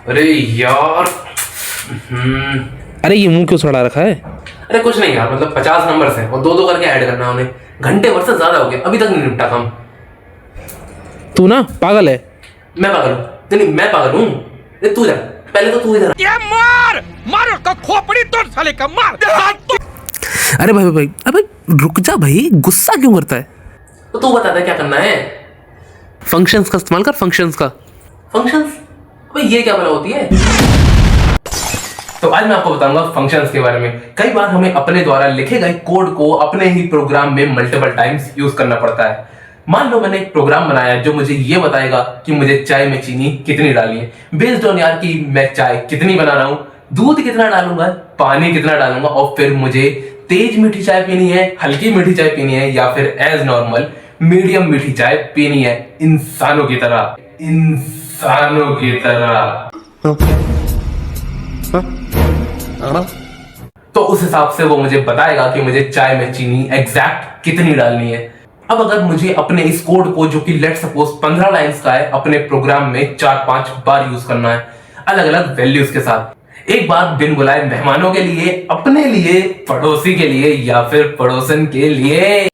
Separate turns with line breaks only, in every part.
अरे यार।
अरे ये मुंह क्यों सड़ा रखा है?
अरे कुछ नहीं यार, मतलब 50 नंबर हैं और दो दो करके ऐड करना है उन्हें। घंटे भर से ज्यादा हो गया, अभी तक नहीं निपटा काम।
तू ना पागल है।
मैं पागल हूँ? नहीं मैं पागल हूँ। तू जा, पहले तो तू इधर।
ये मार मार उसका खोपड़ी तोड़ साले का, मार
अरे भाई भाई, अबे रुक जा भाई, गुस्सा क्यों करता है?
तो तू बता दे क्या करना है।
फंक्शंस का इस्तेमाल कर, फंक्शंस का।
फंक्शंस? अबे ये क्या बला होती है? तो आज मैं आपको बताऊंगा फंक्शंस के बारे में। कई बार हमें अपने द्वारा लिखे गए कोड को अपने ही प्रोग्राम में मल्टीपल टाइम्स यूज करना पड़ता है। मान लो मैंने एक प्रोग्राम बनाया जो मुझे ये बताएगा कि मुझे चाय में चीनी कितनी डालनी है, बेस्ड ऑन यार कि मैं चाय कितनी बना रहा हूं, दूध कितना डालूंगा, पानी कितना डालूंगा, और फिर मुझे तेज मीठी चाय पीनी है, हल्की मीठी चाय पीनी है, या फिर एज नॉर्मल मीडियम मीठी चाय पीनी है, इंसानों की तरह। इंसानों की तरह। तो उस हिसाब से वो मुझे बताएगा कि मुझे चाय में चीनी एग्जैक्ट कितनी डालनी है। अब अगर मुझे अपने इस कोड को, जो कि लेट सपोज 15 लाइंस का है, अपने प्रोग्राम में 4-5 बार यूज करना है अलग अलग वैल्यूज के साथ, एक बार बिन बुलाए मेहमानों के लिए, अपने लिए, पड़ोसी के लिए, या फिर पड़ोसन के लिए।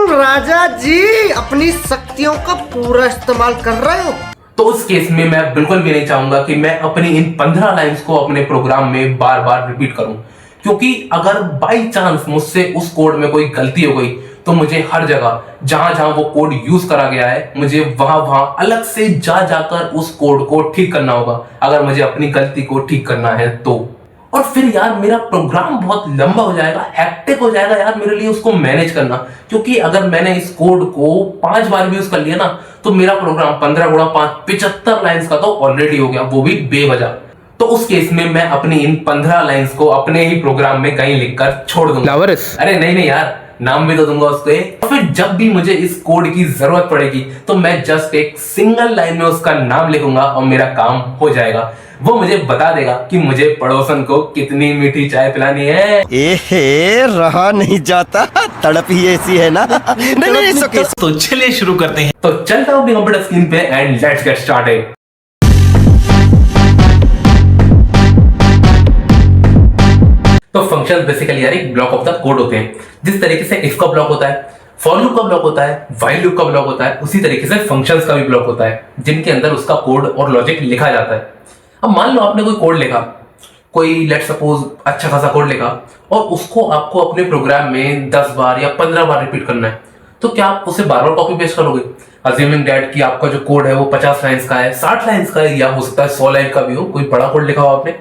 राजा जी अपनी शक्तियों का पूरा इस्तेमाल कर रहे हो।
तो उस केस में मैं बिल्कुल भी नहीं चाहूंगा कि मैं अपनी इन 15 लाइंस को अपने प्रोग्राम में बार बार रिपीट करूं, क्योंकि अगर बाई चांस मुझसे उस कोड में कोई गलती हो गई तो मुझे हर जगह जहां जहां वो कोड यूज करा गया है, मुझे वहां वहां अलग से जाकर उस कोड को ठीक करना होगा, अगर मुझे अपनी गलती को ठीक करना है तो। और फिर यार मेरा प्रोग्राम बहुत लंबा हो जाएगा, हेक्टिक हो जाएगा यार मेरे लिए उसको मैनेज करना, क्योंकि अगर मैंने इस कोड को 5 बार भी यूज कर लिया ना तो मेरा प्रोग्राम 15 गुणा 5 75 लाइंस का तो ऑलरेडी हो गया, वो भी बेवजह। तो उस केस में मैं अपनी इन 15 लाइंस को अपने ही प्रोग्राम में कहीं लिखकर छोड़ दूंगा। अरे नहीं नहीं यार, नाम भी तो दूंगा उसको। और फिर जब भी मुझे इस कोड की जरूरत पड़ेगी तो मैं जस्ट एक सिंगल लाइन में उसका नाम लिखूंगा और मेरा काम हो जाएगा। वो मुझे बता देगा कि मुझे पड़ोसन को कितनी मीठी चाय पिलानी है।
एहे रहा नहीं जाता, तड़प ही ऐसी है ना। नहीं,
तो चलिए शुरू करते हैं। तो चलता हूं कंप्यूटर स्क्रीन पे एंड लेट्स गेट स्टार्टेड। तो फंक्शन बेसिकली यार एक ब्लॉक ऑफ द कोड होते हैं। जिस तरीके से इफ का ब्लॉक होता है, फॉर लूप का ब्लॉक होता है, व्हाइल लूप का ब्लॉक होता है, उसी तरीके से फंक्शंस का भी ब्लॉक होता है, जिनके अंदर उसका कोड और लॉजिक लिखा जाता है। अब मान लो आपने कोई कोड लिखा, कोई लेट सपोज अच्छा खासा कोड लिखा, और उसको आपको अपने प्रोग्राम में 10 बार या 15 बार रिपीट करना है, तो क्या आप उसे बार बार कॉपी पेस्ट करोगे? अज्यूमिंग दैट कि आपका जो कोड है वो 50 लाइंस का है, 60 लाइंस का है, या हो सकता है 100 लाइन का भी हो, कोई बड़ा कोड लिखा हो आपने,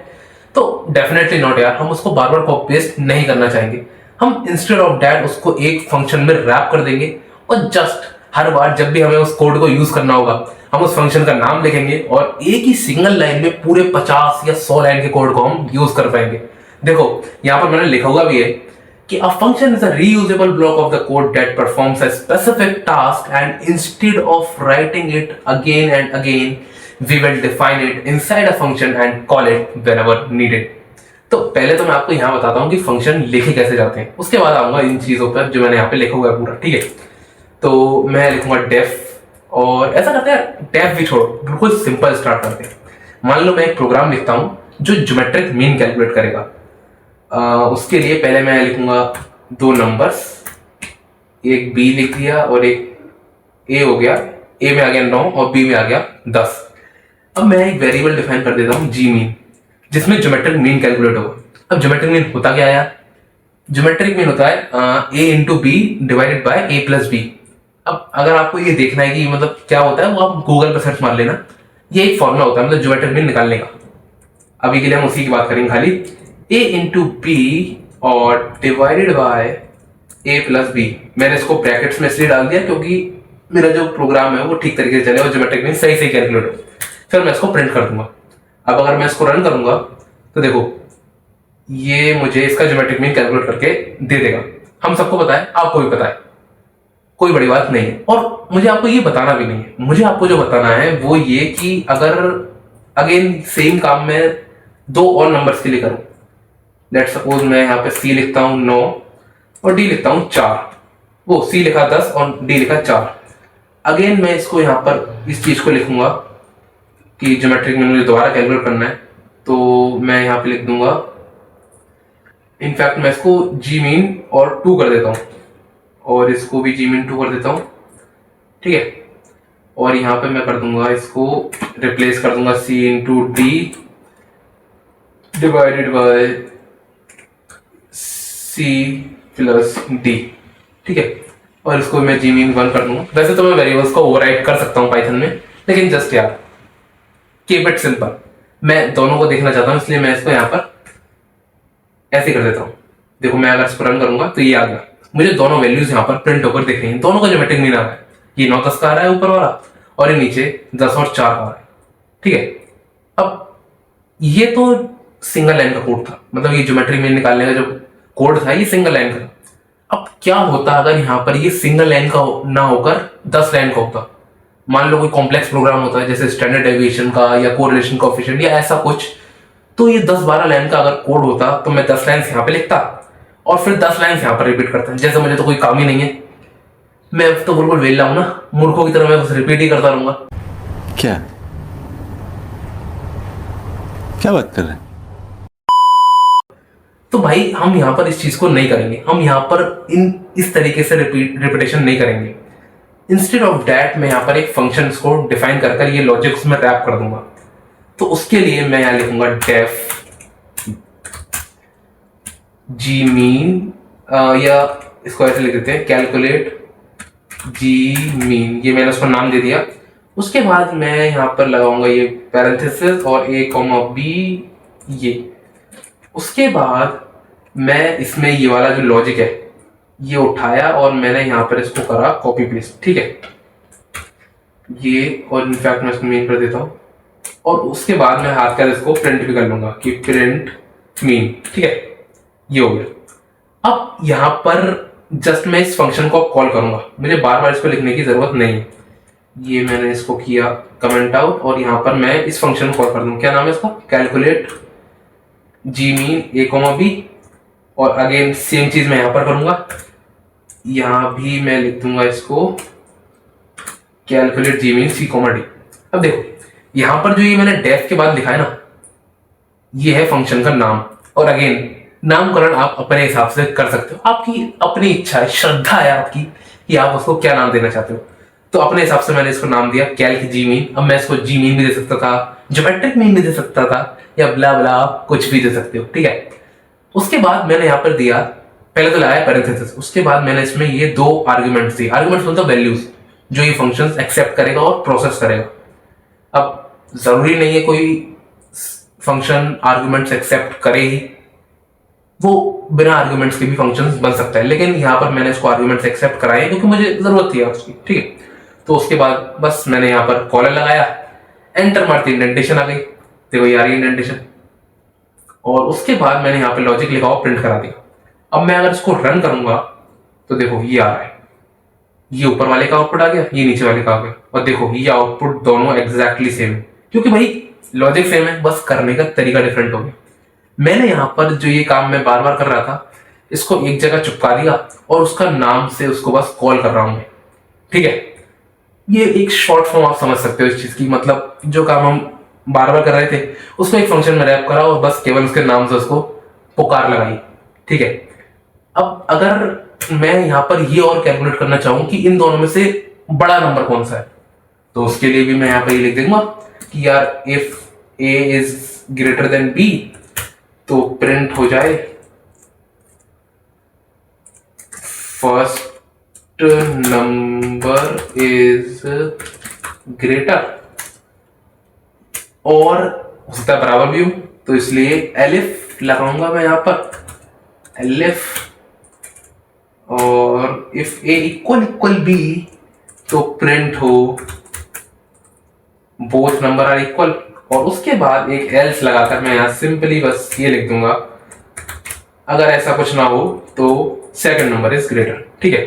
तो डेफिनेटली नॉट यार, हम उसको बार बार कॉपी पेस्ट नहीं करना चाहेंगे। हम इंस्टेड ऑफ दैट उसको एक फंक्शन में रैप कर देंगे, और जस्ट हर बार जब भी हमें उस कोड को यूज करना होगा हम उस फंक्शन का नाम लिखेंगे और एक ही सिंगल लाइन में पूरे 50 या 100 लाइन के कोड को हम यूज कर पाएंगे। देखो यहां पर मैंने लिखा हुआ भी है कि a function is a reusable block of the code that performs a specific task, and instead of writing it again and again we will define it inside a function and call it whenever needed। तो पहले तो मैं आपको यहां बताता हूं कि function लिखे कैसे जाते हैं, उसके बाद आऊंगा इन चीजों पर जो मैंने यहाँ पे लिखा हुआ है पूरा। ठीक है, तो मैं लिखूंगा डेफ, और ऐसा करते हैं डेफ भी छोड़ो, बिल्कुल सिंपल स्टार्ट करते हैं। मान लो मैं एक प्रोग्राम लिखता हूं जो ज्योमेट्रिक मीन कैलकुलेट करेगा। उसके लिए पहले मैं लिखूंगा 2 नंबर्स, एक बी लिख दिया और एक ए हो गया, ए में आ गया 9 और बी में आ गया 10। अब मैं एक वेरिएबल डिफाइन कर देता हूं जी मीन, जिसमें ज्योमेट्रिक मीन कैलकुलेट होगा। अब ज्योमेट्रिक मीन होता क्या है यार? ज्योमेट्रिक मीन होता है a into b divided by a plus b. अब अगर आपको ये देखना है कि मतलब क्या होता है, वो आप गूगल पर सर्च मार लेना, ये एक फॉर्मूला होता है मतलब ज्योमेट्रिक मीन निकालने का। अभी के लिए हम उसी की बात करेंगे, खाली a इंटू बी और divided by a plus B. मैंने इसको ब्रैकेट्स में इसलिए डाल दिया क्योंकि मेरा जो प्रोग्राम है वो ठीक तरीके से चले और ज्योमेट्रिक मीन सही सही कैलकुलेट हो। फिर मैं इसको प्रिंट कर दूंगा। अब अगर मैं इसको रन करूंगा तो देखो ये मुझे इसका ज्योमेट्रिक मीन कैलकुलेट करके दे देगा। हम सबको पता है, आपको भी पता है, कोई बड़ी बात नहीं है। और मुझे आपको ये बताना भी नहीं है, मुझे आपको जो बताना है वो ये कि अगर अगेन सेम काम में 2 और नंबर्स के लिए करूं, लेट सपोज मैं यहाँ पे C लिखता हूं 9 और D लिखता हूं 4, वो C लिखा 10 और D लिखा 4। अगेन मैं इसको यहाँ पर इस चीज को लिखूंगा कि ज्योमेट्रिक मीन मुझे दोबारा कैलकुलेट करना है, तो मैं यहाँ पे लिख दूंगा, इनफैक्ट मैं इसको जी मीन और 2 कर देता हूँ, और इसको भी जी मीन 2 कर देता हूँ, ठीक है। और यहाँ पे मैं कर दूंगा इसको, रिप्लेस कर दूंगा c into D divided by c plus D, ठीक है। और इसको मैं जी मीन 1 कर दूंगा। वैसे तो मैं वेरिएबल्स को ओवरराइड कर सकता हूँ पाइथन में, लेकिन जस्ट यार कीप इट सिंपल, मैं दोनों को देखना चाहता हूँ, इसलिए मैं इसको यहाँ पर ऐसे कर देता हूँ। देखो मैं अगर इसको रन करूंगा तो ये आ गया, मुझे दोनों वैल्यूज यहाँ पर प्रिंट होकर दिख रही हैं, दोनों का ज्योमेट्रिक मीन आ रहा है। ये 9 10 का आ रहा है ऊपर वाला, और ये नीचे 10 और 4 का आ रहा है, ठीक है। अब ये तो सिंगल लाइन का कोड था, मतलब ये ज्योमेट्रिक मीन निकालने का जो कोड था ये सिंगल लाइन का था। अब क्या होता अगर यहाँ पर ये सिंगल लाइन का ना होकर 10 लाइन का होता? मान लो कोई कॉम्प्लेक्स प्रोग्राम होता है जैसे स्टैंडर्ड डेविएशन का या कोरिलेशन कोएफिशिएंट या ऐसा कुछ, तो ये 10-12 लाइन का अगर कोड होता तो मैं 10 लाइन यहाँ पे लिखता और फिर 10 लाइन यहाँ पर रिपीट करता। जैसे मुझे तो कोई काम ही नहीं है, मैं तो बिल्कुल वेला हूं ना, मूर्खों की तरह मैं बस रिपीट ही करता रहूंगा।
क्या क्या बात कर रहे हैं?
तो भाई हम यहाँ पर इस चीज को नहीं करेंगे, हम यहाँ पर इस तरीके से रिपीटेशन नहीं करेंगे। इंस्टेड ऑफ दैट मैं यहाँ पर एक फंक्शन को डिफाइन कर ये लॉजिक उसमें रैप कर दूंगा। तो उसके लिए मैं यहाँ लिखूंगा डेफ जी मीन, या इसको ऐसे लिख देते हैं कैलकुलेट जी मीन, ये मैंने उसको नाम दे दिया। उसके बाद मैं यहाँ पर लगाऊंगा ये पैरेंथेसिस और a कॉमा बी ये। उसके बाद मैं इसमें ये वाला जो लॉजिक है ये उठाया और मैंने यहाँ पर इसको करा कॉपी पेस्ट, ठीक है ये। और इनफैक्ट मैं इसको मीन कर देता हूँ, और उसके बाद मैं हाथ कर इसको प्रिंट भी कर लूंगा कि प्रिंट मीन, ठीक है ये हो गया। अब यहाँ पर जस्ट मैं इस फंक्शन को कॉल करूंगा, मुझे बार बार इसको लिखने की जरूरत नहीं है। ये मैंने इसको किया कमेंट आउट, और यहाँ पर मैं इस फंक्शन को कॉल कर दूंगा, क्या नाम है इसका, calculate G mean a comma B, और अगेन सेम चीज मैं यहाँ पर करूंगा, यहाँ भी मैं लिख दूंगा इसको calculate G mean c comma D. अब देखो यहाँ पर जो ये मैंने डेफ के बाद लिखा है ना, ये है फंक्शन का नाम। और अगेन नामकरण आप अपने हिसाब से कर सकते हो, आपकी अपनी इच्छा है, श्रद्धा है आपकी कि आप उसको क्या नाम देना चाहते हो। तो अपने हिसाब से मैंने इसको नाम दिया कैल्क जी मीन। अब मैं इसको जी मीन भी दे सकता था, ज्योमेट्रिक मीन भी दे सकता था, या ब्ला ब्ला आप कुछ भी दे सकते हो, ठीक है। उसके बाद मैंने यहाँ पर दिया, पहले तो लगाया पैरेंथेसिस, उसके बाद मैंने इसमें ये 2 आर्ग्यूमेंट्स दिए। आर्ग्यूमेंट्स मतलब वैल्यूज जो ये फंक्शन एक्सेप्ट करेगा और प्रोसेस करेगा। अब जरूरी नहीं है कोई फंक्शन आर्ग्यूमेंट्स एक्सेप्ट करे ही, वो बिना आर्ग्यूमेंट्स के भी फंक्शंस बन सकता है, लेकिन यहाँ पर मैंने इसको आर्ग्यूमेंट्स एक्सेप्ट कराए क्योंकि मुझे जरूरत थी उसकी, ठीक है। तो उसके बाद बस मैंने यहाँ पर कॉलर लगाया, एंटर मारती इंडेंटेशन आ गई, देखो ये आ रही है इंडेंटेशन। और उसके बाद मैंने यहाँ पे लॉजिक लिखा और प्रिंट करा दिया। अब मैं अगर इसको रन करूंगा तो देखो ये आ रहा है, ये ऊपर वाले का आउटपुट आ गया, ये नीचे वाले का आ गया, और देखो ये आउटपुट दोनों एग्जैक्टली सेम है, क्योंकि भाई लॉजिक सेम है, बस करने का तरीका डिफरेंट हो गया। मैंने यहाँ पर जो ये काम मैं बार बार कर रहा था, इसको एक जगह चिपका दिया और उसका नाम से उसको बस कॉल कर रहा हूं मैं, ठीक है। ये एक शॉर्ट फॉर्म आप समझ सकते हो इस चीज की, मतलब जो काम हम बार बार कर रहे थे उसको एक फंक्शन में रैप करा और बस केवल उसके नाम से उसको पुकार लगाई, ठीक है। अब अगर मैं यहाँ पर ये और कैलकुलेट करना चाहूं कि इन दोनों में से बड़ा नंबर कौन सा है, तो उसके लिए भी मैं यहाँ पर ये लिख दूंगा कि यार if a is greater than b तो प्रिंट हो जाए फर्स्ट नंबर इज ग्रेटर, और उसका बराबर भी हो तो इसलिए एलिफ लगाऊंगा मैं यहां पर, एलिफ। और if a equal equal b तो प्रिंट हो बोथ नंबर आर इक्वल, और उसके बाद एक एल्स लगाकर मैं यहां सिंपली बस ये लिख दूंगा अगर ऐसा कुछ ना हो तो सेकंड नंबर इज ग्रेटर, ठीक है।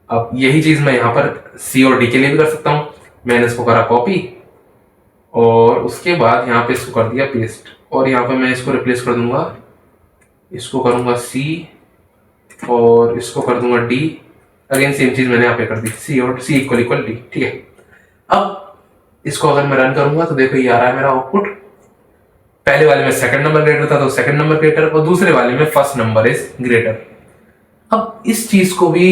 अब यही चीज मैं यहां पर सी और डी के लिए भी कर सकता हूं। मैंने इसको करा कॉपी और उसके बाद यहाँ पे इसको कर दिया पेस्ट, और यहाँ पे मैं इसको रिप्लेस कर दूंगा, इसको करूंगा सी और इसको कर दूंगा डी। अगेन सेम चीज मैंने यहाँ पे कर दी, सी और सी इक्वल इक्वल डी, ठीक है। अब इसको अगर मैं रन करूंगा तो देखो ये आ रहा है मेरा आउटपुट। पहले वाले में सेकंड नंबर ग्रेटर था तो सेकंड नंबर ग्रेटर, और दूसरे वाले में फर्स्ट नंबर इज ग्रेटर। अब इस चीज को भी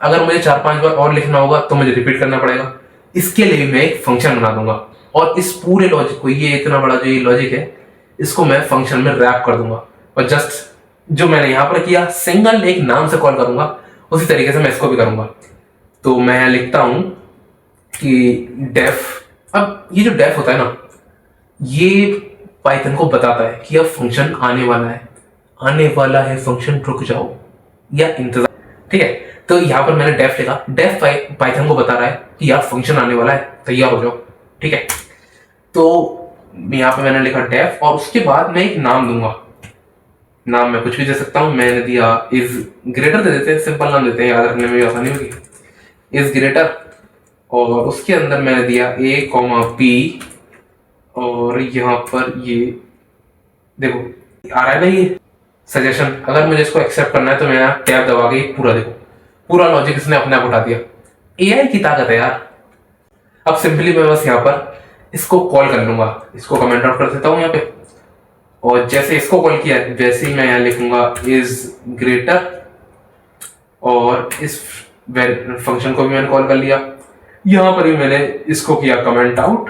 अगर मुझे 4-5 बार और लिखना होगा तो मुझे रिपीट करना पड़ेगा। इसके लिए मैं एक फंक्शन बना दूंगा और इस पूरे लॉजिक को, ये इतना बड़ा जो ये लॉजिक है, इसको मैं फंक्शन में रैप कर दूंगा और जस्ट जो मैंने यहां पर किया सिंगल एक नाम से कॉल करूंगा, उसी तरीके से मैं इसको भी करूंगा। तो मैं यहां लिखता हूं कि डेफ। अब ये जो डेफ होता है ना, ये पाइथन को बताता है कि अब फंक्शन आने वाला है फंक्शन, रुक जाओ या इंतजार। ठीक है, तो यहां पर मैंने डेफ लिखा। डेफ पाइथन को बता रहा है कि यार फंक्शन आने वाला है, तैयार हो जाओ। ठीक है, तो यहां पे मैंने लिखा डेफ और उसके बाद मैं एक नाम दूंगा। नाम मैं कुछ भी दे सकता हूं। मैंने दिया इज ग्रेटर, दे देते हैं, सिंपल नाम देते हैं, याद रखने में भी आसानी होगी। इज ग्रेटर, और उसके अंदर मैंने दिया a, b, और यहां पर ये देखो आ रहा है ना ये सजेशन। अगर मुझे इसको एक्सेप्ट करना है तो मैं यहाँ टैब दबा के पूरा देखो, पूरा लॉजिक इसने अपने आप उठा दिया। एआई की ताकत है यार। अब सिंपली मैं बस यहाँ पर इसको कॉल कर लूंगा, इसको कमेंट आउट कर देता हूँ यहाँ पे, और जैसे इसको कॉल किया वैसे ही मैं यहाँ लिखूंगा इज ग्रेटर, और इस फंक्शन को भी मैंने कॉल कर लिया। यहाँ पर भी मैंने इसको किया कमेंट आउट,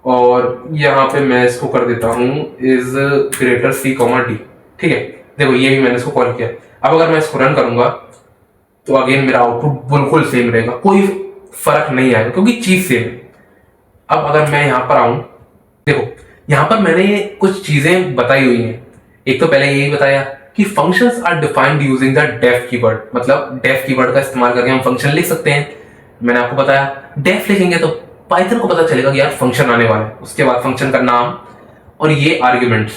और यहाँ पे मैं इसको कर देता हूँ इज ग्रेटर c, d। ठीक है, देखो ये भी मैंने इसको कॉल किया। अब अगर मैं इसको रन करूंगा तो अगेन मेरा आउटपुट बिल्कुल सेम रहेगा, कोई फर्क नहीं आएगा क्योंकि चीज सेम है। अब अगर मैं यहाँ पर आऊं, देखो यहाँ पर मैंने कुछ चीजें बताई हुई हैं। एक तो पहले यही बताया कि functions are defined using the def keyword, मतलब डेफ कीवर्ड का इस्तेमाल करके हम फंक्शन लिख सकते हैं। मैंने आपको बताया डेफ लिखेंगे तो पाइथन को पता चलेगा कि यार फंक्शन आने वाला है। उसके बाद फंक्शन का नाम और ये आर्ग्यूमेंट्स,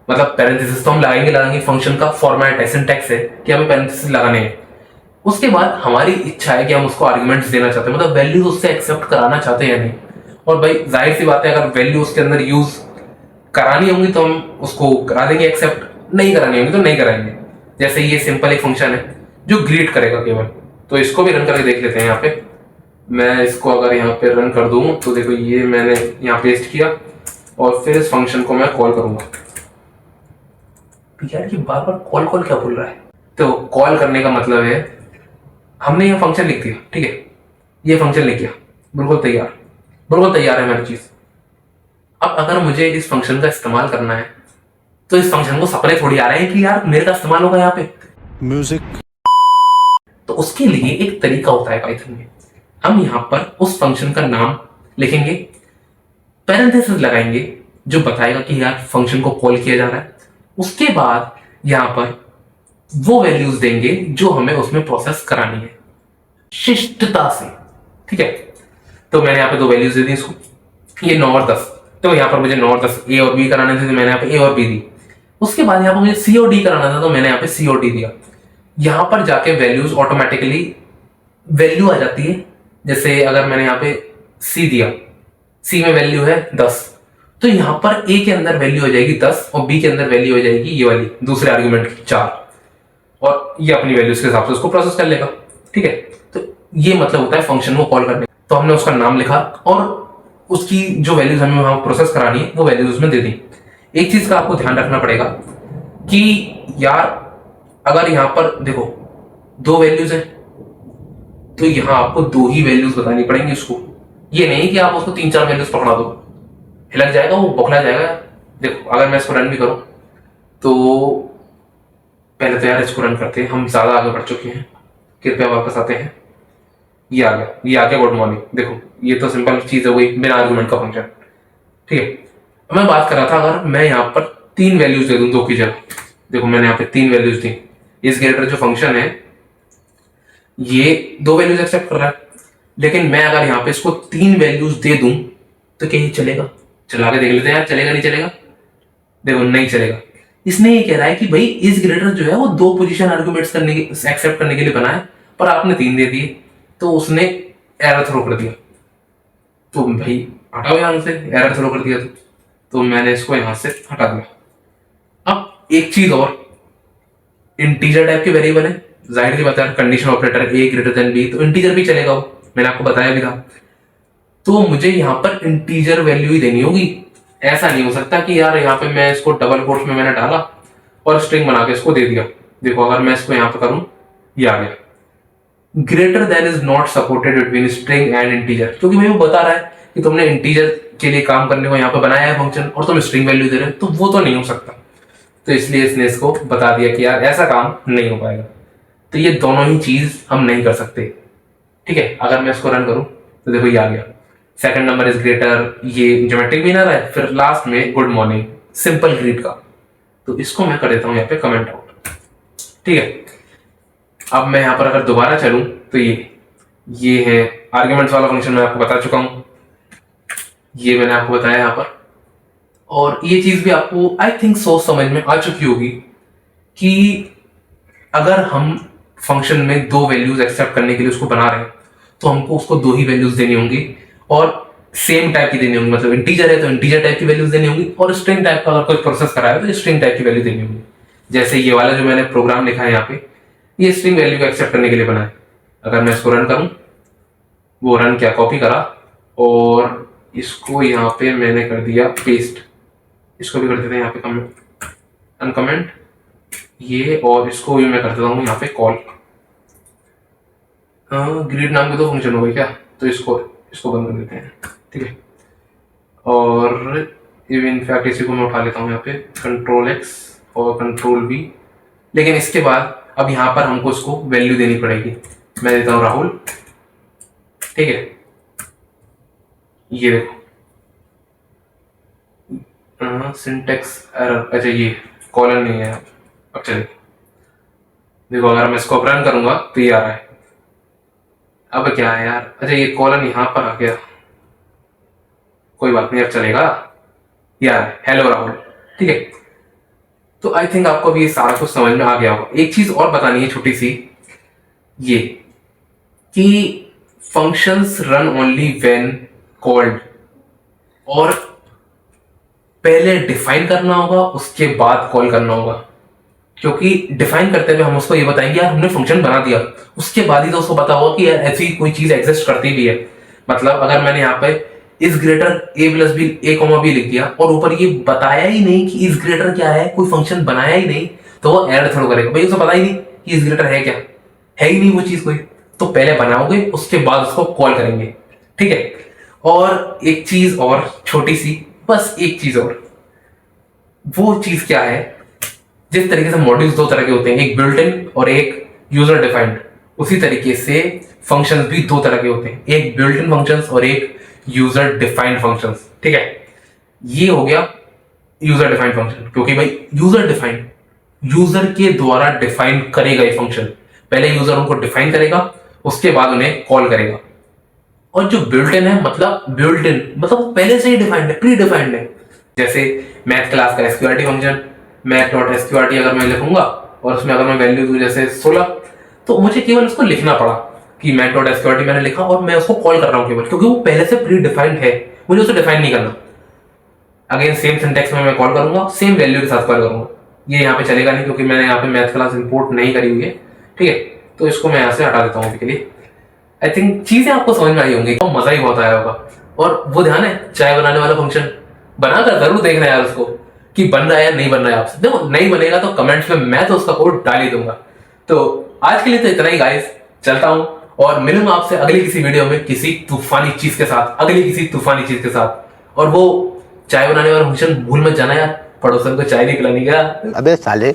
मतलब पैरेंथेसिस तो हम लगाएंगे। फंक्शन का फॉर्मेट है, सिंटैक्स है कि हमें पैरेंथेसिस लगाने हैं। उसके बाद हमारी इच्छा है कि हम उसको आर्ग्यूमेंट्स देना चाहते हैं, मतलब वैल्यूज उससे एक्सेप्ट कराना चाहते हैं या नहीं। और भाई जाहिर सी बात है, अगर वैल्यू उसके अंदर यूज करानी होंगी तो हम उसको करा देंगे एक्सेप्ट, नहीं करानी होंगी तो नहीं कराएंगे। जैसे ये सिंपल एक फंक्शन है जो ग्रीट करेगा केवल, तो इसको भी रन करके देख लेते हैं। यहाँ पे मैं इसको अगर यहाँ पे रन कर दूं तो देखो ये मैंने यहाँ पेस्ट किया और फिर इस फंक्शन को मैं कॉल करूंगा। यार ये बार बार कॉल कॉल क्या बोल रहा है? तो कॉल करने का मतलब है हमने ये फंक्शन लिख दिया। ठीक है, ये फंक्शन लिख दिया, बिल्कुल तैयार है मेरी चीज। अब अगर मुझे इस फंक्शन का इस्तेमाल करना है तो इस फंक्शन को सपने थोड़ी आ रहे हैं कि यार मेरे का इस्तेमाल होगा यहाँ पे
म्यूजिक।
तो उसके लिए एक तरीका होता है पाइथन में। हम यहाँ पर उस फंक्शन का नाम लिखेंगे, पैरेंथेसिस लगाएंगे जो बताएगा कि यार फंक्शन को कॉल किया जा रहा है। उसके बाद यहाँ पर वो वैल्यूज देंगे जो हमें उसमें प्रोसेस करानी है शिष्टता से। ठीक है, तो मैंने यहाँ पे 2 वैल्यूज दे दी इसको, ये 9 और 10। तो यहाँ पर मुझे 9 और 10 ए और बी कराने थे तो मैंने यहाँ पे ए और बी दी। उसके बाद यहाँ पर मुझे सी और डी कराना था तो मैंने यहाँ पे सी और डी दिया। यहाँ पर जाके वैल्यूज ऑटोमेटिकली वैल्यू आ जाती है। जैसे अगर मैंने यहाँ पे सी दिया, सी में वैल्यू है 10, तो यहाँ पर ए के अंदर वैल्यू हो जाएगी 10 और बी के अंदर वैल्यू हो जाएगी ये वाली दूसरे आर्ग्यूमेंट की 4, और ये अपनी वैल्यूज के हिसाब से उसको प्रोसेस कर लेगा। ठीक है, तो ये मतलब होता है फंक्शन को कॉल करने। तो हमने उसका नाम लिखा और उसकी जो वैल्यूज हमें वहां प्रोसेस करानी है वो वैल्यूज उसमें दे दी। एक चीज का आपको ध्यान रखना पड़ेगा कि यार अगर यहाँ पर देखो 2 वैल्यूज है तो यहाँ आपको 2 ही वैल्यूज बतानी पड़ेंगी उसको। ये नहीं कि आप उसको 3-4 वैल्यूज पकड़ा दो, हिलक जाएगा, वो बौखला जाएगा। देखो अगर मैं इसको रन भी करूं तो पहले तो यार इसको रन करते हैं, हम ज्यादा आगे बढ़ चुके हैं, कृपया वापस आते हैं। ये आ गया गुड मॉर्निंग। देखो ये तो सिंपल चीज है, वही बिना आर्गुमेंट का फंक्शन। ठीक है, मैं बात कर रहा था अगर मैं यहाँ पर 3 वैल्यूज दे दूं 2 की जगह। देखो मैंने यहाँ पे 3 वैल्यूज दी। इस ग्रेटर जो फंक्शन है ये 2 वैल्यूज एक्सेप्ट कर रहा है, लेकिन मैं अगर यहाँ पे इसको 3 वैल्यूज दे दूं तो क्या ये चलेगा? चला के देख लेते हैं यार, चलेगा नहीं चलेगा? देखो नहीं चलेगा। इसने ये कह रहा है कि भाई इस ग्रेटर जो है वो 2 पोजीशन आर्गुमेंट्स करने के एक्सेप्ट करने के लिए बना है, पर आपने 3 दे दिए तो उसने एरर थ्रो कर दिया। तो भाई हटाओ यहां से, एरर थ्रो कर दिया तो मैंने इसको यहां से हटा दिया। अब एक चीज और, इंटीजर टाइप के वेरिएबल है, जाहिर सी बात है कंडीशन ऑपरेटर ए ग्रेटर देन बी, तो इंटीजर भी चलेगा वो, मैंने आपको बताया भी था। तो मुझे यहाँ पर इंटीजर वैल्यू ही देनी होगी। ऐसा नहीं हो सकता कि यार यहाँ पे मैं इसको डबल कोट्स में मैंने डाला और स्ट्रिंग बना के इसको दे दिया। देखो अगर मैं इसको यहाँ पे करूं, ये आ गया greater than is not supported between string and integer, क्योंकि मैं वो बता रहा है कि तुमने इंटीजर के लिए काम करने को यहाँ पे बनाया है फंक्शन और तुम स्ट्रिंग वैल्यू दे रहे हो, तो वो तो नहीं हो सकता। तो इसलिए इसने इसको बता दिया कि यार ऐसा काम नहीं हो पाएगा। तो ये दोनों ही चीज हम नहीं कर सकते। ठीक है, अगर मैं इसको रन करूं तो देखो ये आ गया सेकंड नंबर इज ग्रेटर, ये ज्योमेट्रिक मीनर है, फिर लास्ट में गुड मॉर्निंग सिंपल ग्रीट का। तो इसको मैं कर देता हूं यहाँ पे कमेंट आउट। ठीक है, अब मैं यहाँ पर अगर दोबारा चलूं तो ये है आर्ग्यूमेंट्स वाला फंक्शन, मैं आपको बता चुका हूं, ये मैंने आपको बताया यहाँ पर। और ये चीज भी आपको आई थिंक सोच समझ में आ चुकी होगी कि अगर हम फंक्शन में दो वैल्यूज एक्सेप्ट करने के लिए उसको बना रहे हैं तो हमको उसको दो ही वैल्यूज देनी होंगी और सेम टाइप की देनी होंगी। मतलब इंटीजर है तो इंटीजर टाइप की वैल्यूज देनी होंगी और स्ट्रिंग टाइप का अगर कोई प्रोसेस करा है तो स्ट्रिंग टाइप की वैल्यू देनी होगी। जैसे ये वाला जो मैंने प्रोग्राम लिखा है यहाँ पे, ये स्ट्रिंग वैल्यू को एक्सेप्ट करने के लिए बना है। अगर मैं इसको रन करूं, वो रन क्या कॉपी करा और इसको यहाँ पे मैंने कर दिया पेस्ट। इसको भी कर देते हैं यहाँ पे कमेंट अनकमेंट ये, और इसको भी मैं कर देता हूँ यहाँ पे कॉल। ग्रीड नाम के दो फंक्शन हो गए क्या, तो इसको बंद कर देते हैं। ठीक है, और इनफैक्ट इसी को मैं उठा लेता हूँ यहाँ पे कंट्रोल एक्स और कंट्रोल वी। लेकिन इसके बाद अब यहाँ पर हमको इसको वैल्यू देनी पड़ेगी। मैं देता हूँ राहुल। ठीक है, ये देखो सिंटेक्स एरर, अच्छा ये कॉलन नहीं है। अब चलिए देखो अगर मैं इसको रन करूंगा तो ये आ रहा है। अब क्या है यार, अच्छा ये कॉलन यहां पर आ गया, कोई बात नहीं अब चलेगा यार, हेलो राहुल। ठीक है, तो आई थिंक आपको अभी ये सारा कुछ समझ में आ गया होगा। एक चीज और बतानी है छोटी सी, ये कि functions run only when called, और पहले डिफाइन करना होगा उसके बाद कॉल करना होगा। क्योंकि डिफाइन करते हुए हम उसको ये बताएंगे यार हमने फंक्शन बना दिया, उसके बाद ही तो उसको पता होगा कि यार ऐसी कोई चीज एग्जिस्ट करती भी है। मतलब अगर मैंने यहाँ पे is greater A plus B A comma B लिख दिया और ऊपर ये बताया ही नहीं कि इज ग्रेटर क्या है, कोई फंक्शन बनाया ही नहीं, तो वो एरर थ्रो करेगा। भाई उसे पता ही नहीं कि इज ग्रेटर है क्या, है ही नहीं वो चीज कोई। तो पहले बनाओगे उसके बाद उसको कॉल करेंगे। ठीक है, और एक चीज और छोटी सी, बस एक चीज और, वो चीज क्या है, जिस तरीके से मॉड्यूल्स दो तरह के होते हैं, एक बिल्ट इन और एक यूजर डिफाइंड, उसी तरीके से फंक्शंस भी दो तरह के होते हैं, एक बिल्ट इन फंक्शंस और एक यूजर डिफाइंड फंक्शंस। ठीक है, ये हो गया यूजर डिफाइंड फंक्शन, क्योंकि भाई यूजर डिफाइंड, यूजर के द्वारा डिफाइन करेगा ये फंक्शन। पहले यूजर उनको डिफाइन करेगा, उसके बाद उन्हें कॉल करेगा। और जो बिल्ट इन है, मतलब बिल्ट इन मतलब पहले से ही डिफाइंड है, प्री डिफाइंड है। जैसे मैथ क्लास का SQRT function, math dot SQRT अगर मैं लिखूंगा और उसमें अगर मैं वैल्यू दूं जैसे 16, तो मुझे केवल उसको लिखना पड़ा कि मैथ डॉट एसक्यूआरटी मैंने लिखा और मैं उसको कॉल कर रहा हूं केवल, क्योंकि वो पहले से प्री डिफाइंड है, मुझे उसे डिफाइन नहीं करना। अगेन सेम सिंटेक्स में मैं कॉल करूंगा, सेम वैल्यू के साथ कॉल करूंगा। ये यहाँ पे चलेगा नहीं क्योंकि मैंने यहाँ पे मैथ क्लास इंपोर्ट नहीं करी हुई है। ठीक है, तो इसको मैं यहाँ से हटा देता हूँ अभी के लिए। आई थिंक चीजें आपको समझ में आई होंगी, तो मजा ही बहुत आया होगा। और वो ध्यान है चाय बनाने वाला फंक्शन, बनाकर जरूर देखना यार उसको कि बन रहा है या नहीं बन रहा है आपसे। देखो नहीं बनेगा तो कमेंट्स में मैं तो उसका कोड डाल ही दूंगा। तो आज के लिए तो इतना ही गाइस, चलता हूं और मिलूंगा आपसे अगली किसी वीडियो में किसी तूफानी चीज के साथ, अगली किसी तूफानी चीज के साथ। और वो चाय बनाने वाला फंक्शन भूल मत जाना यार, पड़ोसन को चाय नहीं पिलानी का।
अबे साले